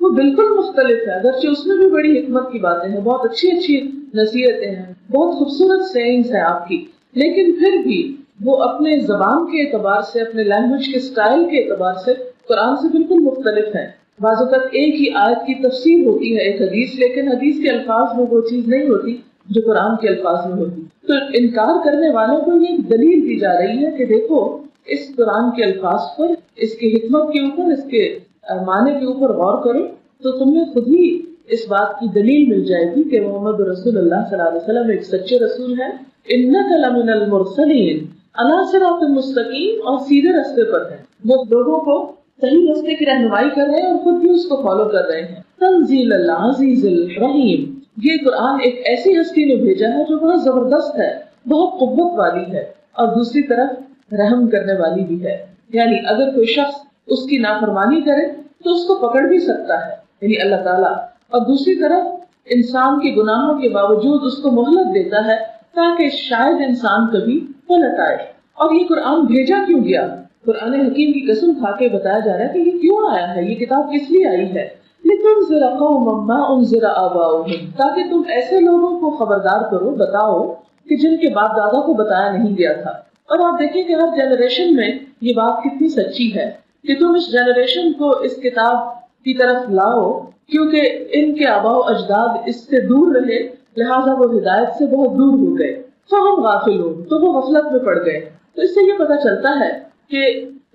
وہ بالکل مختلف ہے، اگرچہ اس میں بھی بڑی حکمت کی باتیں ہیں، بہت اچھی اچھی نصیحتیں ہیں، بہت خوبصورت سینگز ہیں آپ کی، لیکن پھر بھی وہ اپنے زبان کے اعتبار سے، اپنے لینگویج کے سٹائل کے اعتبار سے قرآن سے بالکل مختلف ہیں۔ بعض اوقات ایک ہی آیت کی تفسیر ہوتی ہے ایک حدیث، لیکن حدیث کے الفاظ میں وہ چیز نہیں ہوتی جو قرآن کے الفاظ میں ہوتی۔ تو انکار کرنے والوں کو یہ دلیل دی جا رہی ہے کہ دیکھو اس قرآن کے الفاظ پر، اس کی حکمت کے اوپر، اس کے معنی کے اوپر غور کرو تو تمہیں خود ہی اس بات کی دلیل مل جائے گی کہ محمد رسول اللہ صلی اللہ علیہ وسلم ایک سچے رسول ہیں۔ انک لمن المرسلین علی صراط مستقیم، اور سیدھے راستے پر ہیں، وہ لوگوں کو صحیح راستے کی رہنمائی کر رہے ہیں اور خود بھی اس کو فالو کر رہے ہیں۔ تنزیل العزیز الرحیم، یہ قرآن ایک ایسی ہستی نے بھیجا ہے جو بہت زبردست ہے، بہت قوت والی ہے، اور دوسری طرف رحم کرنے والی بھی ہے۔ یعنی اگر کوئی شخص اس کی نافرمانی کرے تو اس کو پکڑ بھی سکتا ہے، یعنی اللہ تعالیٰ، اور دوسری طرف انسان کے گناہوں کے باوجود اس کو مہلت دیتا ہے تاکہ شاید انسان کبھی پلٹ آئے۔ اور یہ قرآن بھیجا کیوں گیا؟ قرآن حکیم کی قسم کھا کے بتایا جا رہا ہے کہ یہ کیوں آیا ہے، یہ کتاب کس لیے آئی ہے؟ لِتُنذِرَ قَوْمًا مَّا أُنذِرَ آبَاؤُهُمْ، تاکہ تم ایسے لوگوں کو خبردار کرو، بتاؤ کہ جن کے باپ دادا کو بتایا نہیں گیا تھا۔ اور آپ دیکھیں کہ ہر جنریشن میں یہ بات کتنی سچی ہے کہ تم اس جنریشن کو اس کتاب کی طرف لاؤ، کیونکہ ان کے آباء و اجداد اس سے دور رہے، لہٰذا وہ ہدایت سے بہت دور ہو گئے۔ فَهُمْ غَافِلُونَ، تو وہ غفلت میں پڑ گئے۔ تو اس سے یہ پتہ چلتا ہے کہ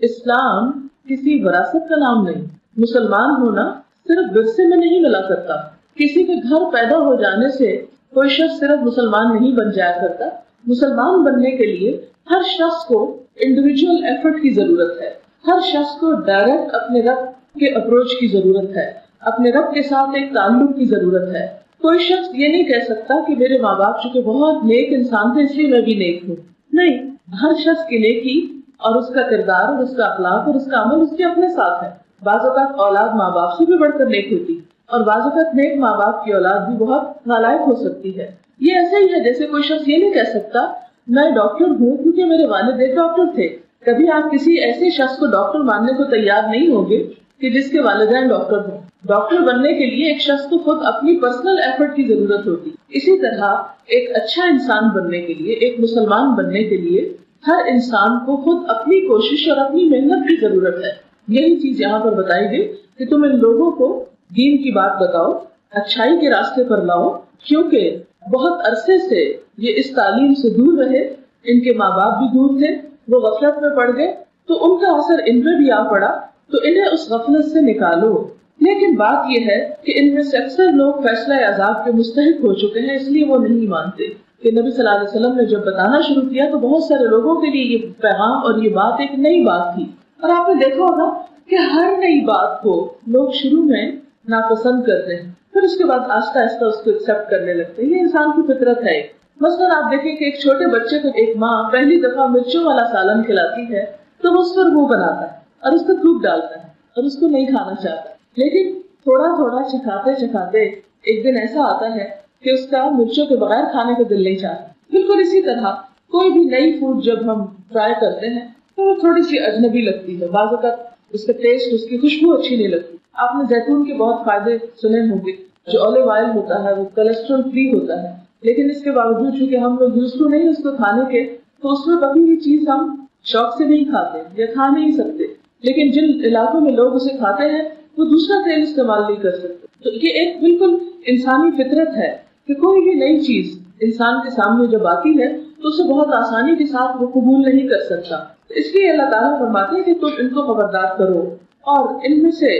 اسلام کسی وراثت کا نام نہیں، مسلمان ہونا صرف ورثے میں نہیں ملا کرتا، کسی کے گھر پیدا ہو جانے سے کوئی شخص صرف مسلمان نہیں بن جایا کرتا۔ مسلمان بننے کے لیے ہر شخص کو انڈیویجول ایفرٹ کی ضرورت ہے، ہر شخص کو ڈائریکٹ اپنے رب کے اپروچ کی ضرورت ہے، اپنے رب کے ساتھ ایک تعلق کی ضرورت ہے۔ کوئی شخص یہ نہیں کہہ سکتا کہ میرے ماں باپ چونکہ بہت نیک انسان تھے اس لیے میں بھی نیک ہوں، نہیں، ہر شخص کی نیکی اور اس کا کردار اور اس کا اخلاق اور اس کا عمل اس کے اپنے ساتھ ہے۔ بعض اوقات اولاد ماں باپ سے بھی بڑھ کر نیک ہوتی، اور بعض اوقات نیک ماں باپ کی اولاد بھی بہت نالائق ہو سکتی ہے۔ یہ ایسا ہی ہے جیسے کوئی شخص یہ نہیں کہہ سکتا میں ڈاکٹر ہوں کیونکہ میرے والد ایک ڈاکٹر تھے۔ کبھی آپ کسی ایسے شخص کو ڈاکٹر ماننے کو تیار نہیں ہوں گے کہ جس کے والدین ڈاکٹر ہوں۔ ڈاکٹر بننے کے لیے ایک شخص کو خود اپنی پرسنل ایفرٹ کی ضرورت ہوتی۔ اسی طرح ایک اچھا انسان بننے کے لیے، ایک مسلمان بننے کے لیے ہر انسان کو خود اپنی کوشش اور اپنی محنت کی ضرورت ہے۔ یہی چیز یہاں پر بتائی گئی کہ تم ان لوگوں کو دین کی بات بتاؤ، اچھائی کے راستے پر لاؤ، کیونکہ بہت عرصے سے یہ اس تعلیم سے دور رہے، ان کے ماں باپ بھی دور تھے، وہ غفلت میں پڑ گئے، تو ان کا اثر ان پہ بھی آ پڑا، تو انہیں اس غفلت سے نکالو۔ لیکن بات یہ ہے کہ ان میں سے اکثر لوگ فیصلہ عذاب کے مستحق ہو چکے ہیں، اس لیے وہ نہیں مانتے۔ کہ نبی صلی اللہ علیہ وسلم نے جب بتانا شروع کیا تو بہت سارے لوگوں کے لیے یہ پیغام اور یہ بات ایک نئی بات تھی، اور آپ نے دیکھا ہوگا کہ ہر نئی بات کو لوگ شروع میں ناپسند کرتے ہیں، پھر اس کے بعد آہستہ آہستہ اس کو ایکسپٹ کرنے لگتے ہیں۔ یہ انسان کی فطرت ہے۔ مثلاً آپ دیکھیں کہ ایک چھوٹے بچے کو ایک ماں پہلی دفعہ مرچوں والا سالن کھلاتی ہے تو وہ اس پر منہ بناتا ہے اور اس کو تھوک ڈالتا ہے اور اس کو نہیں کھانا چاہتا، لیکن تھوڑا تھوڑا چکھاتے چکھاتے ایک دن ایسا آتا ہے کہ اس کا مرچوں کے بغیر کھانے کا دل نہیں چاہتا۔ بالکل اسی طرح کوئی بھی نئی فوڈ جب ہم ٹرائی کرتے ہیں تو وہ تھوڑی سی اجنبی لگتی ہے، بعض اوقات اس کا ٹیسٹ، اس کی خوشبو اچھی نہیں لگتی۔ آپ نے زیتون کے بہت فائدے سنے ہوں گے۔ جو اولیو آئل ہوتا ہے وہ کولیسٹرول فری ہوتا ہے، لیکن اس کے باوجود چونکہ ہم لوگ یوز ٹو نہیں اس کو کھانے کے، تو اس میں کبھی بھی چیز ہم شوق سے نہیں کھاتے یا کھا نہیں سکتے، لیکن جن علاقوں میں لوگ اسے کھاتے ہیں وہ دوسرا تیل استعمال نہیں کر سکتے۔ تو یہ ایک بالکل انسانی فطرت ہے کہ کوئی بھی نئی چیز انسان کے سامنے جب آتی ہے تو اسے بہت آسانی کے ساتھ وہ قبول نہیں کر سکتا۔ اس لیے اللہ تعالیٰ فرماتے ہیں کہ تم ان کو خبردار کرو، اور ان میں سے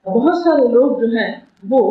بہت سارے لوگ جو ہیں وہ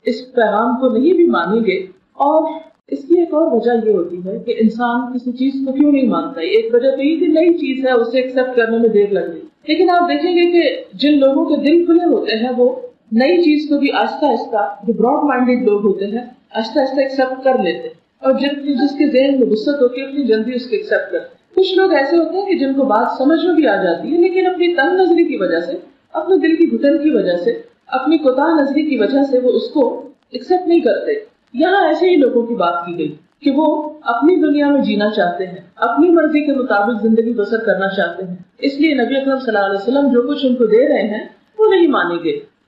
اس پیغام کو نہیں بھی مانیں گے۔ اور اس کی ایک اور وجہ یہ ہوتی ہے کہ انسان کسی چیز کو کیوں نہیں مانتا ہے۔ ایک وجہ تو یہ کہ نئی چیز ہے، اسے ایکسپٹ کرنے میں دیر لگ گئی، لیکن آپ دیکھیں گے کہ جن لوگوں کے دل کھلے ہوتے ہیں وہ نئی چیز کو بھی آہستہ آہستہ، جو براڈ مائنڈیڈ لوگ ہوتے ہیں، آہستہ آہستہ ایکسپٹ کر لیتے، اور جس کے ذہن میں وسعت ہوتی ہے اتنی جلدی اس کو ایکسپٹ کرتے۔ کچھ لوگ ایسے ہوتے ہیں کہ جن کو بات سمجھ میں بھی آ جاتی ہے، لیکن اپنی تنگ نظری کی وجہ سے، اپنے دل کی گھٹن کی وجہ سے، اپنی کوتاہ نظری کی وجہ سے وہ اس کو ایکسپٹ نہیں کرتے۔ یہاں ایسے ہی لوگوں کی بات کی گئی کہ وہ اپنی دنیا میں جینا چاہتے ہیں، اپنی مرضی کے مطابق زندگی بسر کرنا چاہتے ہیں، اس لیے نبی اکرم صلی اللہ علیہ وسلم جو کچھ ان کو دے رہے ہیں وہ نہیں مانیں گے۔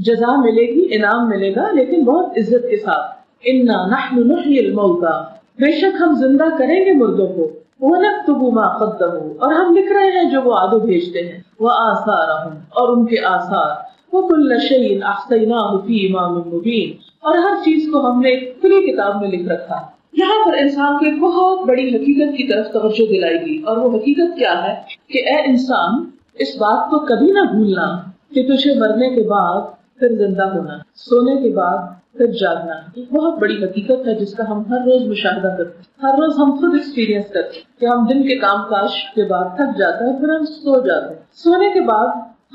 جزا ملے گی، انعام ملے گا، لیکن بہت عزت کے ساتھ۔ انا نحن نحیی الموتى، بے شک ہم زندہ کریں گے مردوں کو، ونکتب ما قدموا، اور ہم لکھ رہے ہیں جو وہ آگے بھیجتے ہیں، وآثارہم، اور ان کے آثار، وکل شیء احصیناہ فی امام مبین، اور ہر چیز کو ہم نے ایک کھلی کتاب میں لکھ رکھا۔ یہاں پر انسان کو ایک بہت بڑی حقیقت کی طرف توجہ دلائی گئی، اور وہ حقیقت کیا ہے کہ اے انسان، اس بات کو کبھی نہ بھولنا کہ تجھے مرنے کے بعد پھر زندہ ہونا، سونے کے بعد پھر جاگنا۔ ایک بہت بڑی حقیقت ہے جس کا ہم ہر روز مشاہدہ کرتے ہیں، ہر روز ہم خود ایکسپیرینس کرتے ہیں کہ ہم دن کے کام کاج کے بعد تھک جاتے ہیں، پھر ہم سو جاتے ہیں۔ سونے کے بعد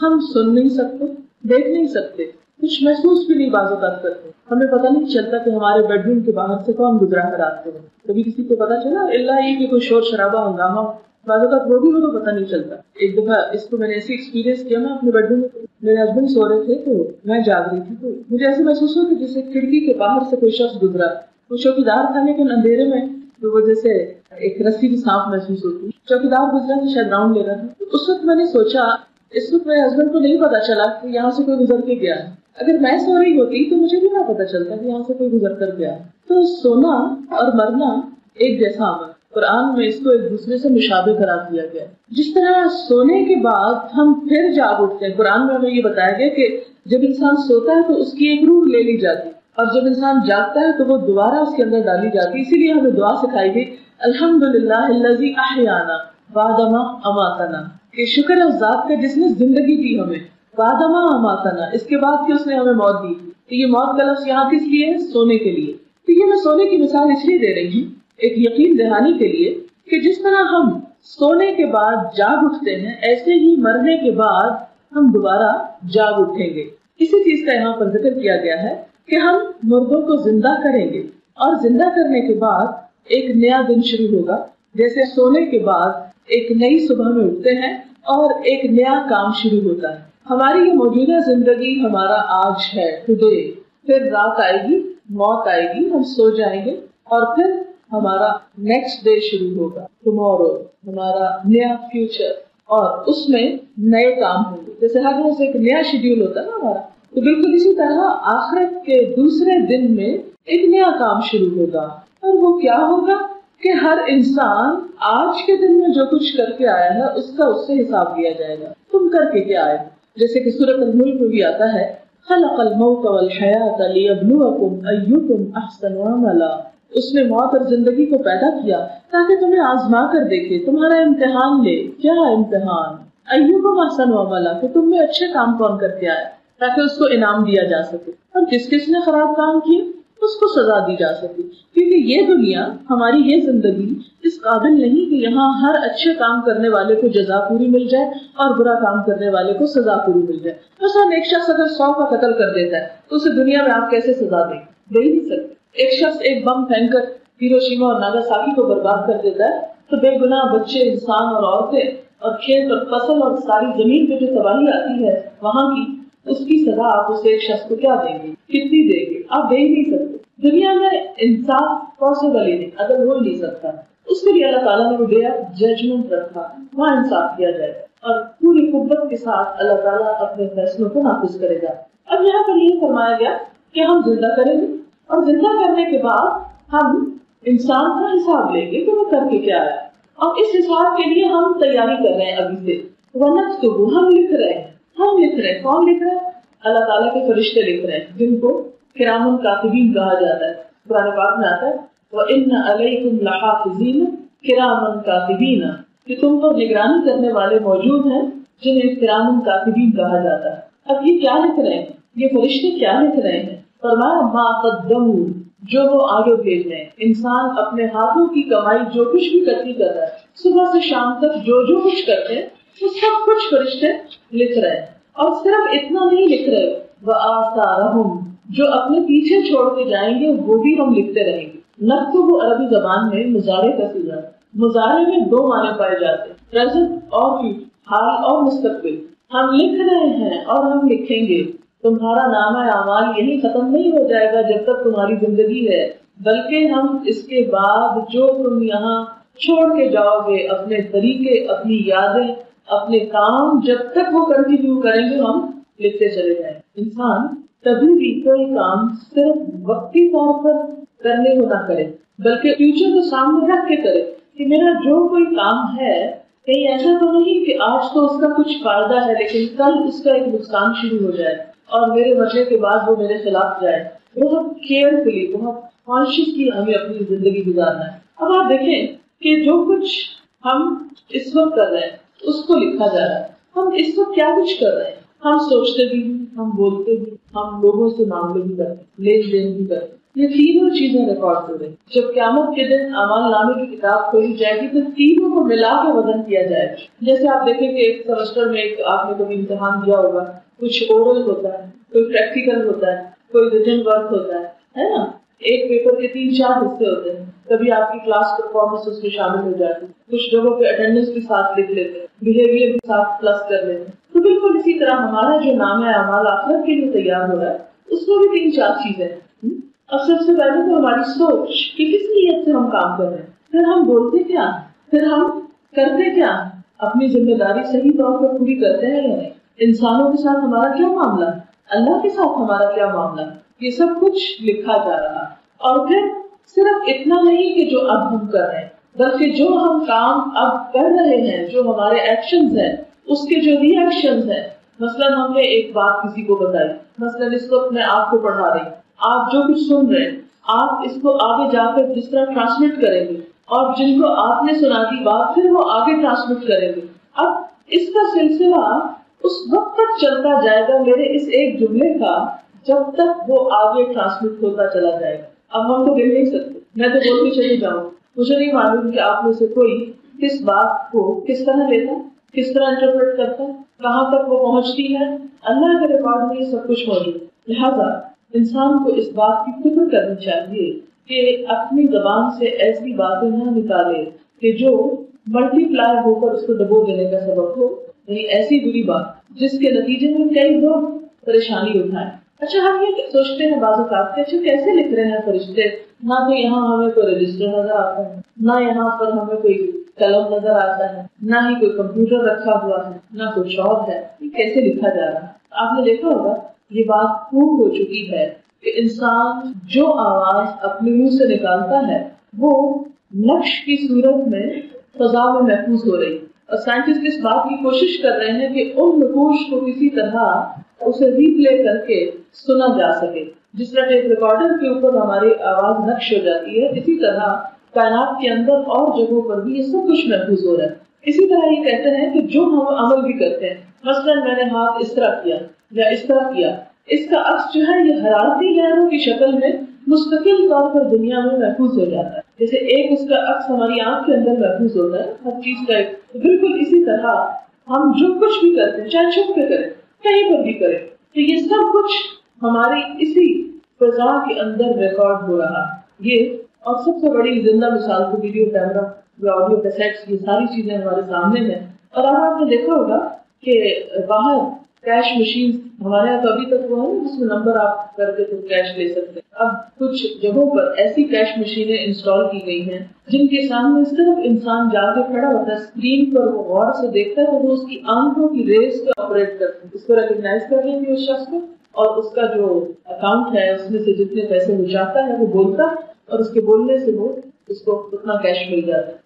ہم سن نہیں سکتے، دیکھ نہیں سکتے، کچھ محسوس بھی نہیں بعض اوقات کرتے، ہمیں پتہ نہیں چلتا کہ ہمارے بیڈ روم کے باہر سے کون گزرا ہے رات کو، کبھی کسی کو پتا چلا؟ اللہ یہ کہ کوئی شور شرابہ ہنگامہ، بعض اوقات وہ بھی ہو تو پتہ نہیں چلتا۔ ایک دفعہ اس کو میں نے ایسے ایکسپیرینس کیا، میں اپنے بیڈ روم میں، میرے ہسبینڈ سو رہے تھے تو میں جاگ رہی تھی، تو مجھے ایسے محسوس ہوا کہ جیسے کھڑکی کے باہر سے کوئی شخص گزرا، وہ چوکیدار تھا لیکن اندھیرے میں تو وہ جیسے ایک رسی کی سانپ محسوس ہوتی، چوکیدار گزرا تو شاید راؤنڈ لے رہا تھا۔ اس وقت میں نے سوچا، اس وقت میرے ہسبینڈ کو نہیں پتا چلا کہ یہاں سے کوئی گزر کے گیا ہے، اگر میں سو رہی ہوتی تو مجھے بھی نہ پتا چلتا کہ یہاں سے کوئی گزر کر گیا۔ تو سونا اور مرنا ایک جیسا عمل، قرآن میں اس کو ایک دوسرے سے مشابہ قرار دیا گیا ہے۔ جس طرح سونے کے بعد ہم پھر جاگ اٹھتے ہیں، قرآن میں ہمیں یہ بتایا گیا کہ جب انسان سوتا ہے تو اس کی ایک روح لے لی جاتی، اور جب انسان جاگتا ہے تو وہ دوبارہ اس کے اندر ڈالی جاتی۔ اسی لیے ہمیں دعا سکھائی گئی، الحمدللہ الذی احیانا بعد ما اماتنا، کہ شکر ہے اس ذات کا جس نے زندگی دی ہمیں، بعد ما اماتنا، اس کے بعد کہ اس نے ہمیں موت دی۔ تو یہ موت کا لفظ یہاں کس لیے ہے؟ سونے کے لیے۔ تو یہ میں سونے کی مثال اس لیے دے رہی ہوں ایک یقین دہانی کے لیے کہ جس طرح ہم سونے کے بعد جاگ اٹھتے ہیں، ایسے ہی مرنے کے بعد ہم دوبارہ جاگ اٹھیں گے۔ اسی چیز کا یہاں پر ذکر کیا گیا ہے کہ ہم مردوں کو زندہ کریں گے، اور زندہ کرنے کے بعد ایک نیا دن شروع ہوگا، جیسے سونے کے بعد ایک نئی صبح میں اٹھتے ہیں اور ایک نیا کام شروع ہوتا ہے۔ ہماری یہ موجودہ زندگی ہمارا آج ہے، ٹوڈے، پھر رات آئے گی، موت آئے گی، ہم سو جائیں گے، اور پھر ہمارا نیکسٹ ڈے شروع ہوگا، ٹمورو، ہمارا نیا فیوچر، اور اس میں نئے کام ہوں گے۔ جیسے ہر روز ایک نیا شیڈیول ہوتا ہے نا ہمارا، تو بالکل اسی طرح آخرت کے دوسرے دن میں ایک نیا کام شروع ہوگا، اور وہ کیا ہوگا کہ ہر انسان آج کے دن میں جو کچھ کر کے آیا ہے اس کا اس سے حساب لیا جائے گا، تم کر کے کیا آئے۔ جیسے کہ سورۃ الملک میں بھی آتا ہے، خلق الموت والحیات لیبلوکم ایکم احسن عملا، اس نے موت اور زندگی کو پیدا کیا تاکہ تمہیں آزما کر دیکھے، تمہارا امتحان لے۔ کیا امتحان؟ ایکم احسن عملا، کہ تم میں اچھے کام کون کر کے آیا، تاکہ اس کو انعام دیا جا سکے، اور کس کس نے خراب کام کیے اس کو سزا دی جا سکے۔ کیونکہ یہ دنیا، ہماری یہ زندگی اس قابل نہیں کہ یہاں ہر اچھے کام کرنے والے کو جزا پوری مل جائے اور برا کام کرنے والے کو سزا پوری مل جائے۔ مثلا ایک شخص اگر 100 کا قتل کر دیتا ہے تو اسے دنیا میں آپ کیسے سزا دیں؟ دے ہی نہیں سکتے۔ ایک شخص ایک بم پھینک کر ہیروشیما اور ناگاساکی کو برباد کر دیتا ہے تو بے گناہ بچے، انسان اور عورتیں اور کھیت اور فصل اور ساری زمین پہ جو تباہی آتی ہے وہاں کی، اس کی سزا آپ اسے ایک شخص کو کیا دیں گے؟ کتنی دیں گے؟ آپ دے ہی نہیں سکتے۔ دنیا میں انصاف پاسبل ہی نہیں، اگر ہو ہی نہیں سکتا، اس کے لیے اللہ تعالیٰ نے وہ ڈے آف ججمنٹ رکھا، وہاں انصاف کیا جائے گا اور پوری قوت کے ساتھ اللہ تعالیٰ اپنے فیصلوں کو نافذ کرے گا۔ اب یہاں پر یہ فرمایا گیا کہ ہم زندہ کریں گے، اور زندہ کرنے کے بعد ہم انسان کا حساب لیں گے کہ وہ کر کے کیا ہے، اور اس حساب کے لیے ہم تیاری کر رہے ہیں ابھی سے۔ وَنَكْتُبُ، ہم لکھ رہے ہیں، ہم لکھ رہے ہیں۔ کون لکھ رہے ہیں؟ اللہ تعالیٰ کے فرشتے لکھ رہے ہیں، جن کو کرامن کاتبین کہا جاتا ہے۔ قرآن پاک میں آتا ہے وَإِنَّ عَلَيْكُمْ لَحَافِظِينَ كِرَامًا كَاتِبِينَ، کہ تم پر نگرانی کرنے والے موجود ہیں جنہیں کرامن کاتبین کہا جاتا ہے۔ اب یہ کیا لکھ رہے ہیں؟ یہ فرشتے کیا لکھ رہے ہیں؟ فرمایا مَا قَدَّمُوا، جو وہ آگے بھیج رہے ہیں۔ انسان اپنے ہاتھوں کی کمائی جو کچھ بھی کرتی کر رہا ہے، صبح سے شام تک جو جو کچھ کرتے ہیں وہ سب کچھ فرشتے لکھ رہے ہیں۔ اور صرف اتنا نہیں لکھ رہے، وَآثَارَهُمْ، جو اپنے پیچھے چھوڑ کے جائیں گے وہ بھی ہم لکھتے رہیں گے۔ نکتب عربی زبان میں مضارع کا صیغہ ہے۔ مضارع میں دو معنی پائے جاتے ہیں، پریزنٹ اور فیوچر، حال اور مستقبل۔ ہم لکھ رہے ہیں اور ہم لکھیں گے۔ تمہارا نامہ اعمال یہی ختم نہیں ہو جائے گا جب تک تمہاری زندگی ہے، بلکہ ہم اس کے بعد جو تم یہاں چھوڑ کے جاؤ گے، اپنے طریقے، اپنی یادیں، اپنے کام، جب تک وہ کنٹینیو کریں گے ہم لکھتے چلے جائیں. انسان کبھی بھی کوئی کام صرف وقتی طور پر کرنے کو نہ کرے بلکہ فیوچر کو سامنے رکھ کے کرے کہ میرا جو کوئی کام ہے کہیں ایسا تو نہیں کہ آج تو اس کا کچھ فائدہ ہے لیکن کل اس کا ایک نقصان شروع ہو جائے اور میرے مرنے کے بعد وہ میرے خلاف جائے. بہت کیئرفلی بہت کانشیسلی ہمیں اپنی زندگی گزارنا ہے. اب آپ دیکھیں کہ جو کچھ ہم اس وقت کر رہے ہیں اس کو لکھا جا رہا ہے. ہم اس وقت کیا کچھ کر رہے ہیں, ہم سوچتے بھی ہم بولتے بھی ہم لوگوں سے معاملے بھی کرتے لین دین بھی کرتے. یہ تینوں چیزیں ریکارڈ ہو رہی. جب قیامت کے دن اعمال نامے کی کتاب کھولی جائے گی تو تینوں کو ملا کے وزن کیا جائے گا. جیسے آپ دیکھیں کہ ایک سیمسٹر میں آپ نے کبھی امتحان دیا ہوگا, کچھ اورل ہوتا ہے, کوئی پریکٹیکل ہوتا ہے, کوئی ریٹن ورک ہوتا ہے نا. ایک پیپر کے 3-4 حصے ہوتے ہیں. کبھی آپ کی کلاس پرفارمنس اس میں شامل ہو جاتی ہے, کچھ جگہوں پہ اٹینڈنس بھی ساتھ لکھ لیتے ہیں, بہیویئر بھی ساتھ پلس کر لیتے ہیں. تو بالکل اسی طرح ہمارا جو نام ہے اعمال آخرت کے لیے تیار ہو رہا ہے اس میں بھی 3-4 چیزیں ہیں. اب سب سے پہلے تو ہماری سوچ کہ کس نیت سے ہم کام کر رہے ہیں, پھر ہم بولتے کیا, پھر ہم کرتے کیا, اپنی ذمہ داری صحیح طور پر پوری کرتے ہیں یا نہیں, انسانوں کے ساتھ ہمارا کیا معاملہ ہے, اللہ کے ساتھ ہمارا کیا معاملہ ہے, یہ سب کچھ لکھا جا رہا. اور پھر صرف اتنا نہیں کہ جو اب ہم کر رہے ہیں بلکہ جو ہم کام اب کر رہے ہیں, جو ہمارے ایکشنز ہیں اس کے جو ری ایکشنز ہیں. مثلاً ہم نے ایک بات کسی کو بتائی, مثلاً اس وقت میں آپ کو پڑھا رہی, آپ جو کچھ سن رہے ہیں آپ اس کو آگے جا کر جس طرح ٹرانسمٹ کریں گے اور جن کو آپ نے سنا دی بات پھر وہ آگے ٹرانسمٹ کریں گے. اب اس کا سلسلہ اس وقت تک چلتا جائے گا میرے اس ایک جملے کا جب تک وہ آگے ٹرانسمٹ ہوتا چلا جائے گا. اب ہم تو گر نہیں سکتے, میں تو بولتی چلی جاؤں, مجھے نہیں معلوم کہ آپ میں سے کوئی کس بات کو کس طرح لیتا, کس طرح انٹرپریٹ کرتا, کہاں تک وہ پہنچتی ہے. اللہ کے ریکارڈ میں یہ سب کچھ موجود. لہٰذا انسان کو اس بات کی فکر کرنی چاہیے کہ اپنی زبان سے ایسی باتیں نہ نکالے کہ جو ملٹی پلائی ہو کر اس کو ڈبو دینے کا سبب ہو, یعنی ایسی بری بات جس کے نتیجے میں کئی لوگ پریشانی اٹھائیں. اچھا ہم یہ سوچتے ہیں بعض اوقات اچھا کیسے لکھ رہے ہیں فرشتے, نہ تو یہاں ہمیں کوئی رجسٹر نظر آتا ہے, نہ یہاں پر ہمیں کوئی قلم نظر آتا ہے, نہ ہی کوئی کمپیوٹر رکھا ہوا ہے, نہ کوئی شاپ ہے, یہ کیسے لکھا جا رہا ہے. آپ نے دیکھا ہوگا یہ بات خوب ہو چکی ہے کہ انسان جو آواز اپنے منہ سے نکالتا ہے وہ نقش کی صورت میں فضا میں محفوظ ہو رہی. اور سائنٹسٹ اس بات کی کوشش کر رہے ہیں کہ ان نقوش کو کسی طرح اسے ری پلے کر کے سنا جا سکے. جس طرح ٹیپ ریکارڈر کے اوپر ہماری آواز نقش ہو جاتی ہے اسی طرح کائنات کے اندر اور جگہوں پر بھی یہ سب کچھ محفوظ ہو رہا ہے. اسی طرح یہ کہتے ہیں کہ جو ہم عمل بھی کرتے ہیں, مثلاً میں نے ہاتھ اس طرح کیا یا اس طرح کیا, اس کا عکس جو ہے یہ حرارتی لہروں کی شکل میں مستقل طور پر دنیا میں محفوظ ہو جاتا ہے. جیسے ایک اس کا عکس ہماری آنکھ کے اندر محفوظ ہوتا ہے ہر چیز کا ایک, بالکل اسی طرح ہم جو کچھ بھی کرتے ہیں چاہے چھپ کے کریں کہیں پر بھی کریں تو یہ سب کچھ ہماری اسی فضا کے اندر ریکارڈ ہو رہا. یہ اور سب سے بڑی زندہ مثال تو ویڈیو کیمرا یا آڈیو کیسٹس, یہ ساری چیزیں ہمارے سامنے ہیں. اور اب آپ نے دیکھا ہوگا کہ باہر کیش مشین ہمارے یہاں تو ابھی تک وہ ہے جس میں نمبر آپ کر کے تو کیش لے سکتے ہیں. اب کچھ جگہوں پر ایسی کیش مشینیں انسٹال کی گئی ہیں جن کے سامنے صرف انسان جا کے کھڑا ہوتا ہے, اسکرین پر وہ غور سے دیکھتا ہے تو وہ اس کی آنکھوں کی ریز کو آپریٹ کرتے ہیں, اس کو ریکگنائز کر لیں گے اس شخص کو, اور اس کا جو اکاؤنٹ ہے اس میں سے جتنے پیسے وہ چاہتا ہے وہ بولتا ہے اور اس کے بولنے سے وہ اس کو اتنا کیش مل جاتا ہے.